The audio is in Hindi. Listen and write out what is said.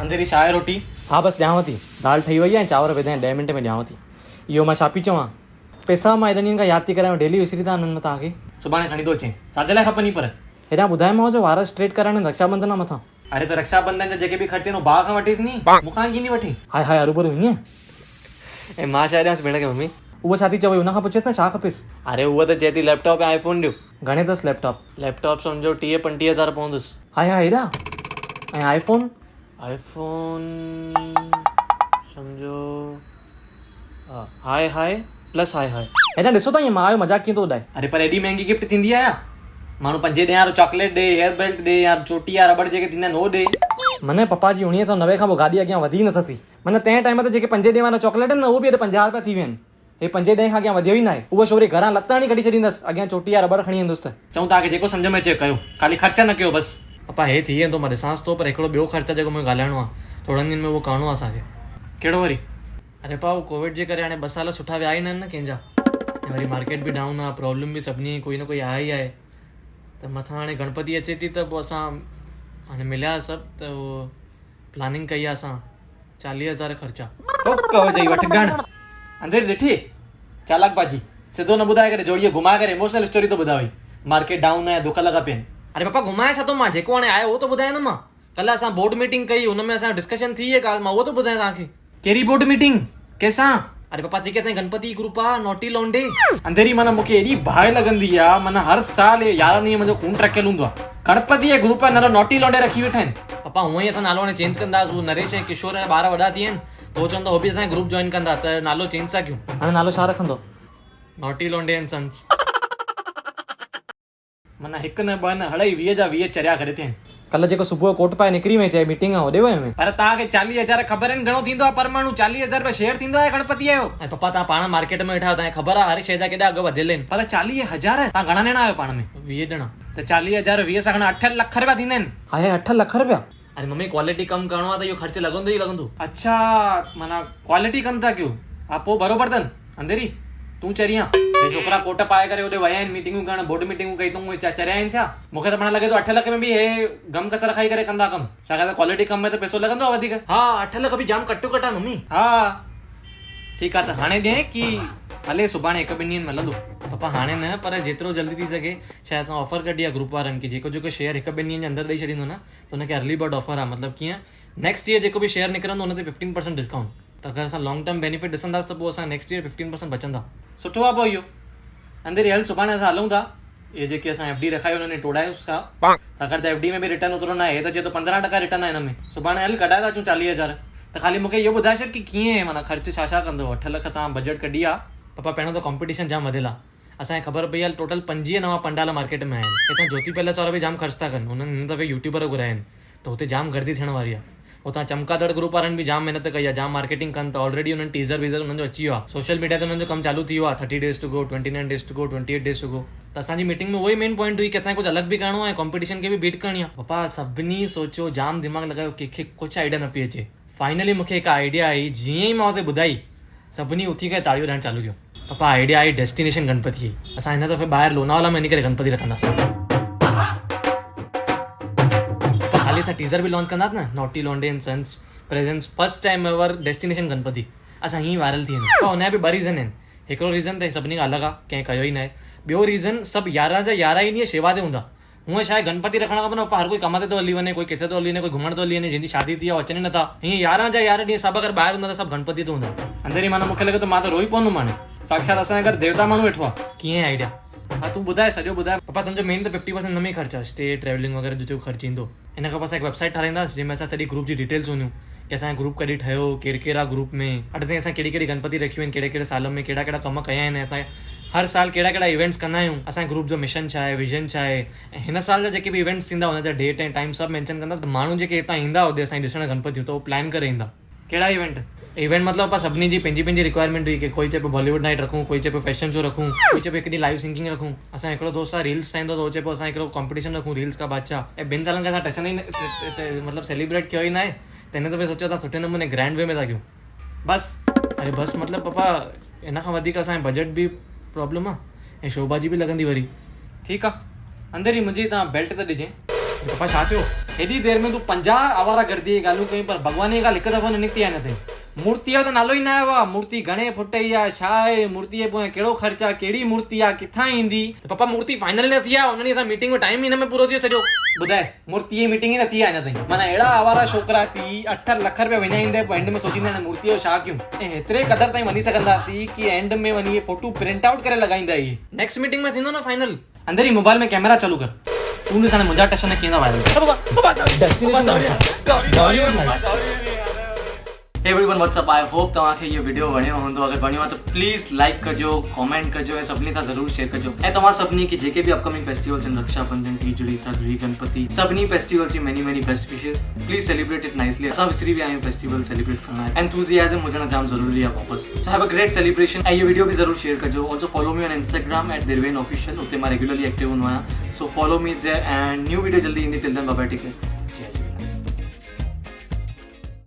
अंधेरी छा आहे रोटी? हाँ बस ॾियांव थी, दाल ठही वई आहे, चांवर विधा आहिनि, 10 मिंट में ॾियांव थी। इहो मां छा पई चवां, पैसा मां एॾनि ॾींहंनि खां यादि थी करायां, डेली विसरी था वञनि मां तव्हांखे। सुभाणे खणी थो अचे, छाजे लाइ खपनि पर? हेॾा ॿुधायोमांव जो वार स्ट्रेट कराइण आहिनि, रक्षाबंधन आहे मथां। अरे त रक्षाबंधन जा जेके बि ख़र्चे आहिनि भाउ खां वठेसि नी, मूंखां कींदी वठी। हाय हाय अरूबरू हीअं। ऐं मां छा ॾियांसि भेण खे मम्मी? उहा छा थी चवे, हुन खां पुछेसि न छा खपेसि। अरे उहा त चए थी लैपटॉप ऐं आईफोन ॾियो। घणे अथसि लैपटॉप? लैपटॉप सम्झो 30-35 हज़ार पवंदुसि। हाय हाय हेॾा। ऐं आईफोन? आईफोन सम्झो हाय हाय प्लस हाय हाय। हेॾा ॾिसो था ईअं मां आयो मज़ाक कीअं थो उॾाए। अरे पर एॾी महांगी गिफ्ट थींदी आहे या? माण्हू 5 ॾे यार चॉकलेट ॾे, हेयर बेल्ट ॾे यार, चोटी या रबड़ जेके थींदा आहिनि उहो ॾे। मने पप्पा जी 1990 खां पोइ गाॾी अॻियां वधी न थी। मने तंहिं टाइम ते जेके 5 ॾे वारा चॉकलेट आहिनि न उहो बि 50 रुपया थी विया आहिनि। हे 5 ॾे खां अॻियां वधियो ई न आहे। उहो छोरी घरां लताणी कढी छॾींदसि, अॻियां चोटी या रबड़ खणी ईंदुसि त। चऊं तव्हांखे जेको सम्झ में अचे कयो, ख़ाली ख़र्चा न कयो बसि। पप्पा हे थी वेंदो, मां ॾिसांसि थो, पर हिकिड़ो ॿियो ख़र्चा जेको मूंखे ॻाल्हाइणो आहे, थोड़नि ॾींहंनि में उहो करिणो आहे असांखे। कहिड़ो वरी? अरे पा कोविड जे करे हाणे 2 साल सुठा विया ई न आहिनि न कंहिंजा, वरी मार्केट बि डाउन आहे, प्रॉब्लम बि सभिनी कोई न कोई आहे ई आहे। त मथां हाणे गणपति अचे थी त पोइ असां हाणे मिलिया सभु त उहो प्लानिंग कई आहे असां 40,000 ख़र्चा। कहो चई वठ गण अंधेरी ॾिठी चालाक बाजी, सिधो न ॿुधाए करे जोड़ीअ घुमाए करे इमोशनल स्टोरी थो ॿुधाई। मार्केट डाउन आहे, दुख लॻा पिया आहिनि। अरे पप्पा घुमाए छा थो, मां जेको हाणे आयो उहो तो ॿुधायां न। मां कल्ह असां बोर्ड मीटिंग कई, हुनमें असां डिस्कशन थी आहे, मां उहो तो ॿुधायां तव्हांखे। कहिड़ी बोर्ड मीटिंग, कंहिंसां? अरे पप्पा जेके असांजी गणपति ग्रुप आहे नॉटी लॉन्डे। अंधेरी माना मूंखे एॾी बाहि लॻंदी आहे, माना हर साल 11 ॾींहं मुंहिंजो खून टहिकियल हूंदो आहे। गणपति जे ग्रुप आहे न नॉटी लॉन्डे रखी वेठा आहिनि। पप्पा हूअं ई असां नालो हाणे चेंज कंदासीं, उहो नरेश ऐं किशोर जा ॿार वॾा थी विया आहिनि, त उहो चवंदा हो बि असांजे ग्रुप जॉइन कंदा, त नालो चेंज था कयूं। हाणे नालो छा रखंदो? नॉटी लॉन्डे एंड सन्स। माना 1 न 2 न हड़ई 20 जा 20 चरिया करे थिया आहिनि। कल्ह जेको सुबुह कोट पाए निकिरी वई चए मीटिंग आहे, होॾे वियो में। पर तव्हांखे 40,000 ख़बर आहिनि घणो थींदो आहे पर माण्हू? 40,000 रुपया शेयर थींदो आहे गणपति जो। ऐं पप्पा तव्हां पाण मार्केट में वेठा, तव्हांखे ख़बर आहे हर शइ जा केॾा अघ वधियल आहिनि। पर 40,000 तव्हां घणा ॼणा आहियो पाण में? 20 ॼणा। त 40,000 20 सां घणा 8 लख रुपया थींदा आहिनि। हाय 8 लख रुपया? अरे मम्मी क्वालिटी कम करणो आहे त इहो ख़र्च लॻंदो ई लॻंदो। अच्छा माना क्वालिटी कम था कयो? हा पोइ बरोबर अथनि। अंधेरी तूं चरियां छोकिरा कोट पाए करे होॾे विया आहिनि मीटिंगूं करणु, बोर्ड मीटिंगूं कई तूं चरिया आहिनि छा? मूंखे त पाण लॻे थो 8 लख में बि हे गम कसर खाई करे कंदा कमु। छाकाणि त क्वालिटी कम में त पैसो लॻंदो आहे वधीक। हा 8 लख बि जाम कटो कटा मम्मी। हा ठीकु आहे, त हाणे ॾिए की हले सुभाणे 1-2 ॾींहंनि में हलंदो? पप्पा हाणे न, पर जेतिरो जल्दी थी सघे। शायदि असां ऑफर कढी आहे ग्रुप वारनि की जेको जेको शेयर 1-2 ॾींहंनि जे अंदरि ॾेई छॾींदो न, त हुनखे अर्ली बर्ड ऑफर आहे। मतिलबु कीअं, नेक्स्ट ईयर जेको बि शेयर निकिरंदो हुन ते 15% डिस्काउंट। त अगरि असां लॉन्ग टर्म बेनिफिट ॾिसंदासीं त पोइ असां नेक्स्ट ईयर 15% बचंदा। सुठो आहे पोइ इहो। अंधेरी हल सुभाणे असां हलूं था, इहे जेके असां FD रखायो हुननि टोड़ायूंसि था, छाकाणि त FD में बि रिटर्न ओतिरो न आहे। हे त चए थो 15% रिटर्न आहे हिन में। सुभाणे हल कढाए था अचूं 40,000। त ख़ाली मूंखे इहो ॿुधाए छॾ की कीअं माना ख़र्च छा छा कंदो। 8 लख तव्हां बजट कढी आहे। पप्पा पहिरियों त कॉम्पिटिशन जाम वधियल आहे, असांखे ख़बर पई आहे टोटल 25 नवां पंडाल मार्केट में आहिनि। हितां ज्योति पैलेस वारा बि जाम ख़र्च था कनि, हुननि हिन दफ़े यूट्यूबर घुराया आहिनि, त हुते जाम गर्दी थियण वारी आहे। हुतां चमकादड़ ग्रुप वारनि बि जाम महिनत कई आहे, जाम मार्केटिंग कनि त ऑलरेडी हुननि टीज़र वीज़र हुननि जो अची वियो आहे। सोशल मीडिया ते हुननि जो कमु चालू थी वियो आहे। 30 days to go, 29 days to go, 28 days to go। त असांजी मीटिंग में उहो ई मेन पॉइंट हुई की असांखे कुझु अलॻि बि करिणो आहे, कॉम्पिटिशन खे बि बीट करणी आहे। पप्पा सभिनी सोचियो, जाम दिमाग़ लॻायो, कंहिंखे कुझु आइडिया न पई अचे। फाइनली मूंखे हिकु आइडिया आई, जीअं ई मां हुते ॿुधाई सभिनी उथी करे ताड़ियूं ॾियणु चालू कयो। पप्पा आइडिया आई डेस्टिनेशन गणपति। असां हिन दफ़े ॿाहिरि लोनावाला में वञी करे गणपति रखंदासीं। हाली असां टीज़र बि लॉन्च कंदासीं न, नॉटी लॉन्डे and sons presence first time ever destination Ganpati. असां हीअं वायरल थी वेंदा। त हुनजा बि 2 रीज़न आहिनि। हिकिड़ो रीज़न त सभिनी खां अलॻि आहे, कंहिं कयो ई न आहे। ॿियो रीज़न सभु 11 जा 11 ई ॾींहं शेवा ते हूंदा। हूअं छा आहे गणपति रखण खां पोइ हर कोई कम ते थो हली वञे, कोई किथे थो हली वञे, कोई घुमण थो हली वञे, जंहिंजी शादी थी आहे अचनि नथा। हीअं 11 जा 11 ॾींहं सभु अगरि ॿाहिरि हूंदा त सभु गणपति ते हूंदा। अंधेरी माना मूंखे लॻे थो मां त रोई पवंदुमि हाणे। साक्षात असांजे घर देवता माण्हू वेठो आहे। कीअं आइडिया? हा तूं ॿुधाए, सॼो ॿुधाए। पप्पा सम्झो मेन त 50% हिन में ई ख़र्चु आहे, स्टे ट्रेवलिंग वग़ैरह जो जेको ख़र्चु ईंदो। हिन खां पोइ असां हिकु वेबसाइट ठाराईंदासीं जंहिंमें असां सॼी ग्रुप जी डिटेल्स हूंदियूं की असांजो ग्रुप कॾहिं ठहियो, केरु केरु आहे ग्रुप में, अॼु ताईं असां कहिड़ी कहिड़ी गणपति रखियूं आहिनि, कहिड़े कहिड़े साल में कहिड़ा कहिड़ा कम कया आहिनि, असां हर साल कहिड़ा कहिड़ा इवेंट्स कंदा आहियूं, असांजे ग्रुप जो मिशन छा आहे, विजन छा आहे। ऐं हिन साल जा जेके बि इवेंट्स थींदा हुन जा डेट ऐं टाइम सभु मेंशन कंदासीं। माण्हू जेके हितां ईंदा होॾे असांजी ॾिसण गणपति त उहो प्लान करे ईंदा। कहिड़ा इवेंट मतिलबु सभिनी जी पंहिंजी रिक्वायरमेंट हुई की कोई चए पियो बॉलीवुड नाइट रखूं, कोई चए पियो फैशन शो रखूं, कोई चए पियो हिकु ॾींहुं लाइव सिंगिंग रखूं। असां हिकिड़ो दोस्त आहे रील्स ठाहींदो त उहो चए पियो असां हिकिड़ो कॉम्पिटिशन रखूं रील्स का बादशाह। ऐं 2 सालनि खां असां टच ई मतिलबु सेलिब्रेट कयो ई न आहे, त हिन दफ़े सोचियो था सुठे नमूने ग्रैंड वे में था कयूं बसि। अरे बसि मतिलबु पप्पा हिन खां वधीक असांजे बजट बि प्रॉब्लम आहे ऐं शोभा जी बि लॻंदी वरी। ठीकु आहे अंधेरी मुंहिंजी तव्हां बेल्ट त ॾिजे। पप्पा छा थियो हेॾी देर में तूं 50 आवारा गर्दी ॻाल्हियूं कयूं पर भॻवान जी ॻाल्हि हिकु दफ़ो न निकिती आहे हिन ते मूर्तीअ जो त नालो ई न आयो आहे मूर्ति घणे फुट जी आहे छा आहे मूर्तीअ पोइ कहिड़ो ख़र्चु आहे कहिड़ी मूर्ति आहे किथां ईंदी पप्पा मूर्ति फाइनल न थी आहे उन ॾींहुं असां मीटिंग में टाइम हिन में पूरो थियो सॼो ॿुधाए मूर्ति जी मीटिंग ई न थी आहे अञा ताईं माना अहिड़ा आवारा छोकिरा थी 8 लख रुपया विञाईंदे पोइ एंड में सोचींदा आहिनि मूर्तीअ जो छा कयूं ऐं हेतिरे क़दर ताईं वञी सघंदा थी की एंड में वञी फोटो प्रिंट आउट करे लॻाईंदा इहे नेक्स्ट मीटिंग में थींदो न फाइनल अंदर ई मोबाइल में कैमरा चालू कर तूं ॾिस हाणे मुंहिंजा टच न कीअं viral Hey everyone, what's up? I hope तव्हांखे इहो वीडियो वणियो हूंदो अगरि वणियो आहे त प्लीज़ लाइक कजो कमेंट कजो ऐं सभिनी सां ज़रूरु शेयर कजो ऐं तव्हां सभिनी खे जेके बि अपकमिंग फेस्टिवल्स आहिनि रक्षाबंधन टीजड़ी थधिड़ी गणपति सभिनी फेस्टिवल्स जी many best wishes please celebrate it nicely असां विसरी विया आहियूं फेस्टिवल सेलिब्रेट करणु एंथुजियाज़म हुजणु जाम ज़रूरी आहे वापसि so have a great celebration ऐं इहो वीडियो बि ज़रूरु शेयर कजो also follow me on Instagram @dirven official उते मां रेगुलरली एक्टिव हूंदो आहियां so follow me there and new video जल्दी ईंदी till then bye bye take care